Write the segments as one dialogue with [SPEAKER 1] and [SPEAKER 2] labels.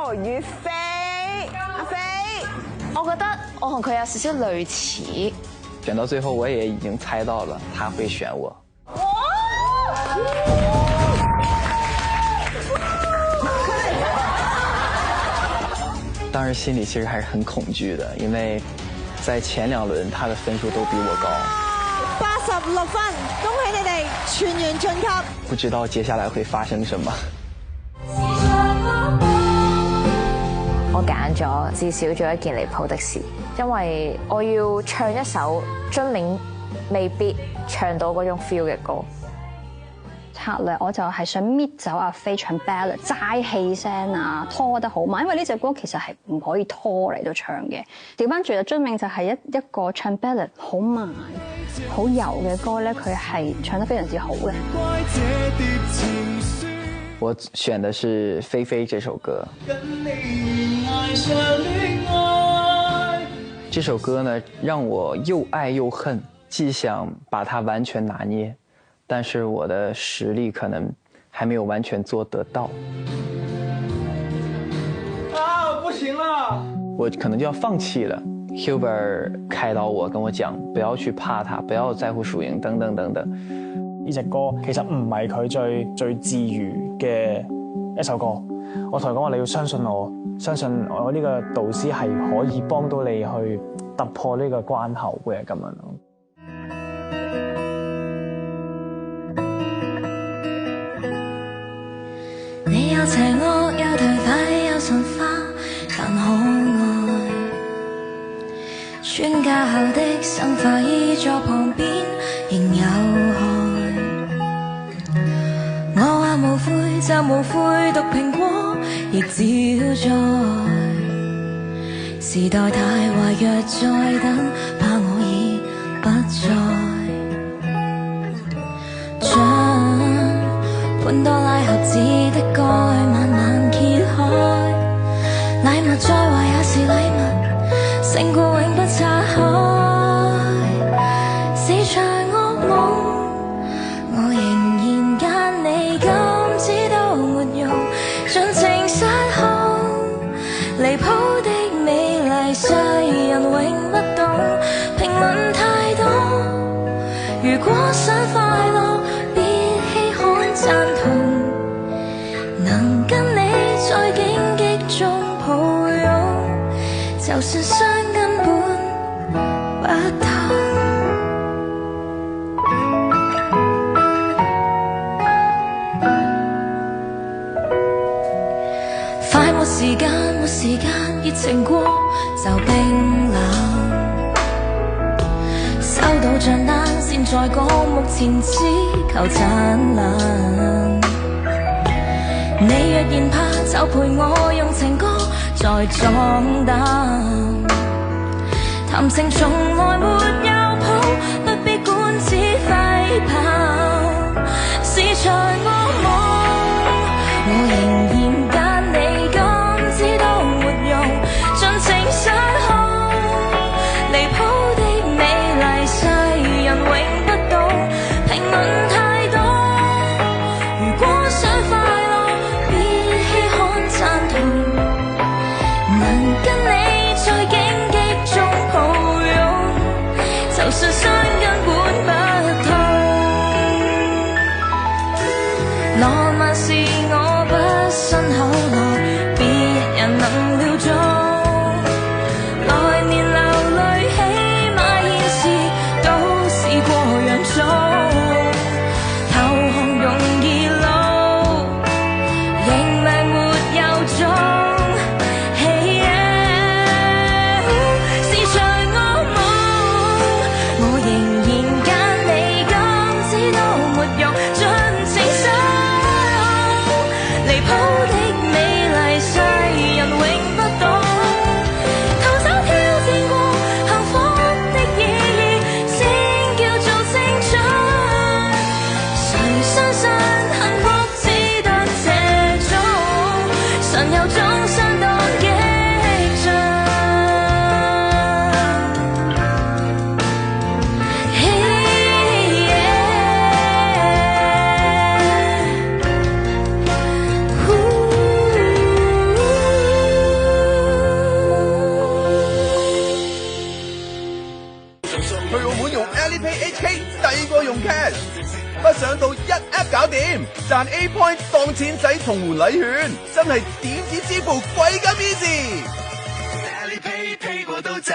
[SPEAKER 1] 到月飛，阿飛，
[SPEAKER 2] 我覺得我同佢有少少類似。
[SPEAKER 3] 選到最後，我也已經猜到了他會選我。當時心裡其實還是很恐懼的，因為在前2輪他的分數都比我高。
[SPEAKER 4] 86分，恭喜你哋全員晉級。
[SPEAKER 3] 不知道接下來會發生什麼。
[SPEAKER 2] 我揀咗至少做一件離譜的事，因為我要唱一首遵銘未必唱到嗰種 feel 嘅歌。
[SPEAKER 5] 策略我就係想搣走阿飛唱 ballad 齋氣聲啊，拖得好慢，因為呢隻歌其實係唔可以拖嚟到唱嘅。調翻轉啊，遵銘就係一個唱 ballad 好慢、好柔嘅歌咧，佢係唱得非常之好嘅。
[SPEAKER 3] 我選的是《菲菲》這首歌。這首歌呢，讓我又愛又恨，既想把它完全拿捏，但是我的實力可能還沒有完全做得到。
[SPEAKER 6] 啊，我不行了！
[SPEAKER 3] 我可能就要放棄了。Hubert 開導我，跟我講不要去怕它，不要在乎輸贏，等等等等。
[SPEAKER 6] 呢隻歌其實唔係佢最治癒嘅一首歌。我同佢講話，你要相信我，相信我呢個導師係可以幫到你去突破呢個關口嘅咁樣咯。
[SPEAKER 7] 你有邪惡，有頹廢，有神化，但可愛。宣教後的生化醫座旁邊仍有害。我話無悔就無悔，毒蘋果亦照在。時代太壞，若再等，怕我已不在。將潘多拉盒子的蓋慢慢揭開，禮物再壞也是禮物，勝過永不拆開。市場惡夢，我仍然揀你，今知都沒用，盡情失控，離譜的美麗世人永不懂，評論太多，如果想快樂別稀罕讚同，能跟你在荊棘中抱擁，就算傷根本不痛。快沒時間，沒時間，熱情過就冰冷。收到賬單，先再講，目前只求燦爛。你若然怕，就陪我用情歌再壯膽。談情從來沒有譜，不必管指揮炮。是場惡夢，我仍然揀你，今知都沒用，盡情失控，離譜的美麗世人永不懂，評論太多，如果想快樂別稀罕讚同，能跟你在荊棘中抱擁，就算傷根本不痛。
[SPEAKER 8] 賺 A Point 當錢使同換禮券，真係點子支付貴咁 easy。Pay 我都賺。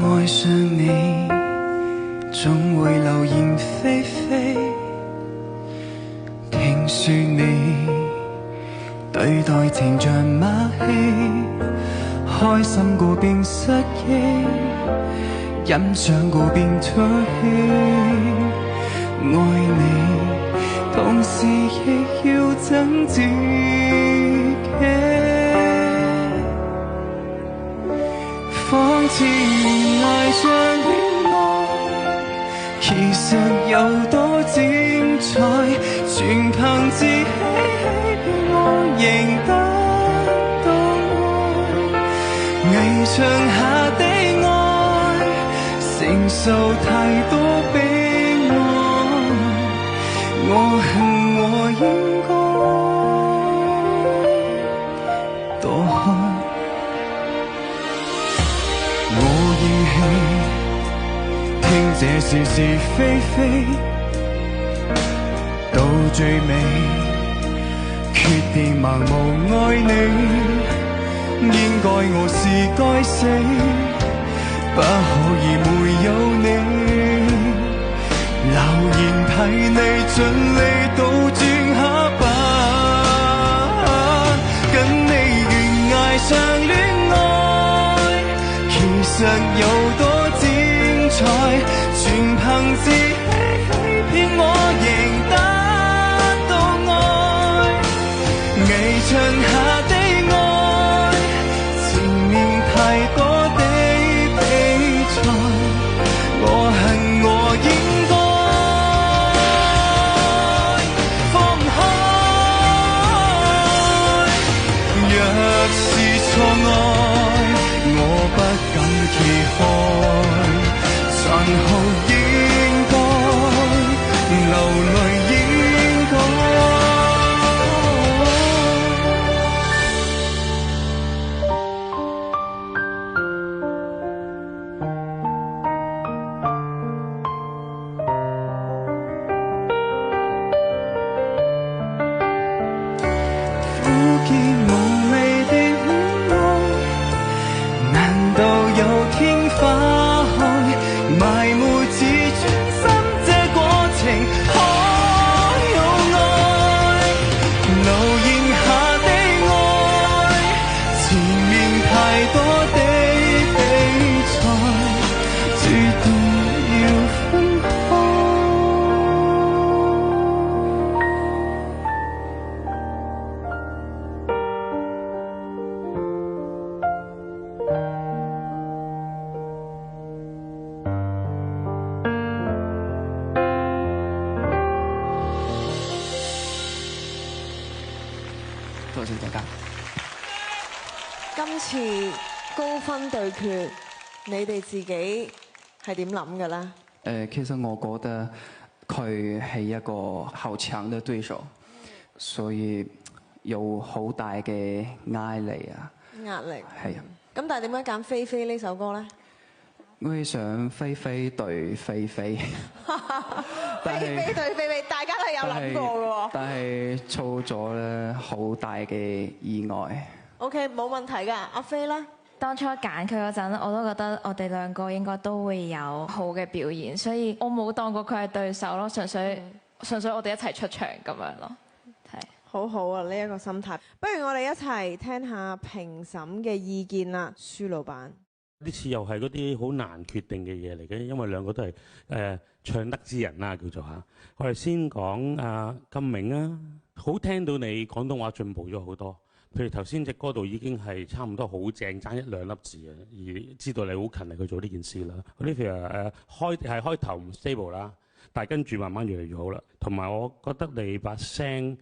[SPEAKER 9] 愛上你，總會流言蜚蜚。聽說你對待情像馬戲，開心過便失憶，欣賞過便唾棄。愛你，同時亦要憎自己。仿似愛上戀愛，其實有多精彩，全憑自欺欺騙我贏得到愛。危牆下的愛，承受太多悲哀，我恨我應該躲開。聽這是是非非，到最尾決定盲目愛你，應該我是該死，不可以沒有你。流言替你盡力倒轉下巴，跟你懸崖上戀愛，其實有多精彩，全憑自欺欺騙我贏得到愛。危牆下的愛，前面太多的比賽，我恨我應該放開。若是錯愛，我不敢揭開，殘酷應該，流淚應該。苦澀無味的戀愛，難道有天花開？埋沒自尊心，這過程可有愛？流言下的愛，前面太多的比賽，注定要分開。多謝大家。
[SPEAKER 4] 今次高分對決，你哋自己係點諗嘅咧？
[SPEAKER 9] 其實我覺得佢係一個好強嘅對手，所以有好大嘅壓力啊。
[SPEAKER 4] 壓力
[SPEAKER 9] 係啊。
[SPEAKER 4] 咁但係點解揀菲菲呢首歌咧？
[SPEAKER 9] 我係想菲菲對菲菲，
[SPEAKER 4] 菲菲對菲菲，大家都係有諗過嘅喎。
[SPEAKER 9] 但係做咗咧好大嘅意外。
[SPEAKER 4] OK， 冇問題㗎。阿菲咧，
[SPEAKER 2] 當初揀佢嗰陣，我都覺得我哋兩個應該都會有好嘅表現，所以我冇當過佢係對手咯，純粹我哋一齊出場咁樣咯。係。
[SPEAKER 4] 好好啊，呢一個心態。不如我哋一齊聽下評審嘅意見啦，舒老闆。
[SPEAKER 10] 呢次又係嗰啲好難決定嘅嘢嚟嘅，因為兩個都係唱得之人啦，叫做嚇。我哋先講阿金明啊，好聽到你廣東話進步咗好多。譬如頭先隻歌度已經係差唔多好正，爭一兩粒字啊，而知道你好勤力去做呢件事啦。嗰啲譬如開頭唔 stable 啦，但係跟住慢慢越嚟越好啦。同埋我覺得你把聲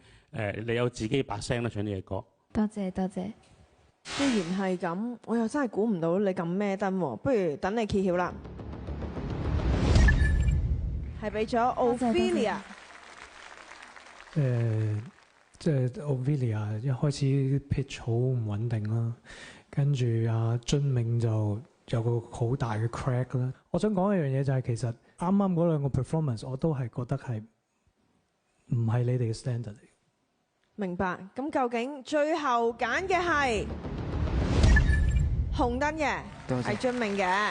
[SPEAKER 10] 你有自己把聲啦，唱呢隻歌。
[SPEAKER 2] 多謝多謝。
[SPEAKER 4] 既然係咁，我又真係估唔到你咁咩燈喎，不如等你揭曉啦。係俾咗 Ophelia。
[SPEAKER 11] 即係 Ophelia 一開始 pitch 好唔穩定啦，跟住阿遵銘就有個好大嘅 crack 啦。我想講一樣嘢就係其實啱啱嗰兩個 performance 我都係覺得係唔係你哋嘅 standard 嚟。
[SPEAKER 4] 明白。咁究竟最後揀嘅係紅燈嘅，係遵銘嘅。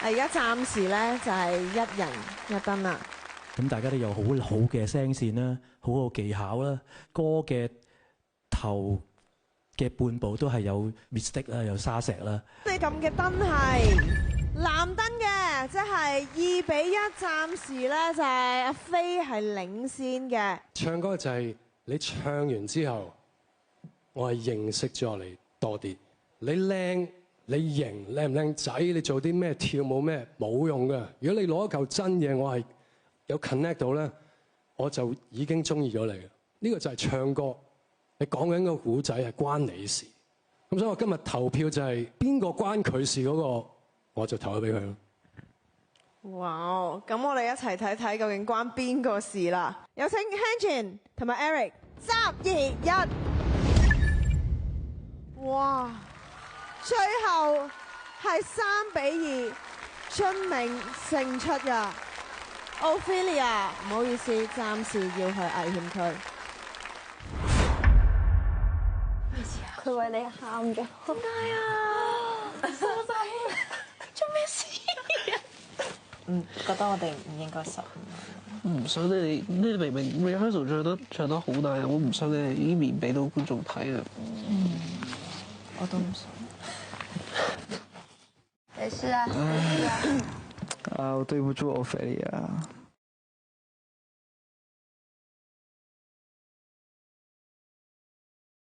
[SPEAKER 4] 而家暫時咧就係一人一燈啦。
[SPEAKER 12] 咁大家都有好好嘅聲線啦，好好技巧啦，歌嘅頭嘅半部都係有 mistake 啦，有沙石啦。
[SPEAKER 4] 你撳嘅燈係藍燈嘅，即係2-1，暫時咧就係阿飛係領先嘅。
[SPEAKER 13] 唱歌就係你唱完之後，我係認識咗你多啲。你靚，你型，靚唔靚仔，你做啲咩跳舞咩冇用㗎。如果你攞一嚿真嘢，我係有 connect 到咧，我就已經中意咗你嘅。呢個就係唱歌，你講緊個古仔係關你事。咁所以我今日投票就係邊個關佢事嗰個，我就投咗俾佢咯。
[SPEAKER 4] 哇！咁我哋一齊睇睇究竟關邊個事啦。有請 Hanjin 同埋 Eric， 3、2、1。哇！最後係3-2，遵銘勝出㗎。Ophelia， 唔好意思，暫時要去危險區。
[SPEAKER 5] 佢為你喊咗。點解啊？蘇仔，做咩事啊？
[SPEAKER 2] 覺得我哋唔應該15萬。
[SPEAKER 14] 唔想你明明 rehearsal 唱得好大，我唔想你依面俾到觀眾睇啊。
[SPEAKER 2] 我都唔想。
[SPEAKER 5] 沒事啊，沒事啊。
[SPEAKER 14] 我對不住Ophelia。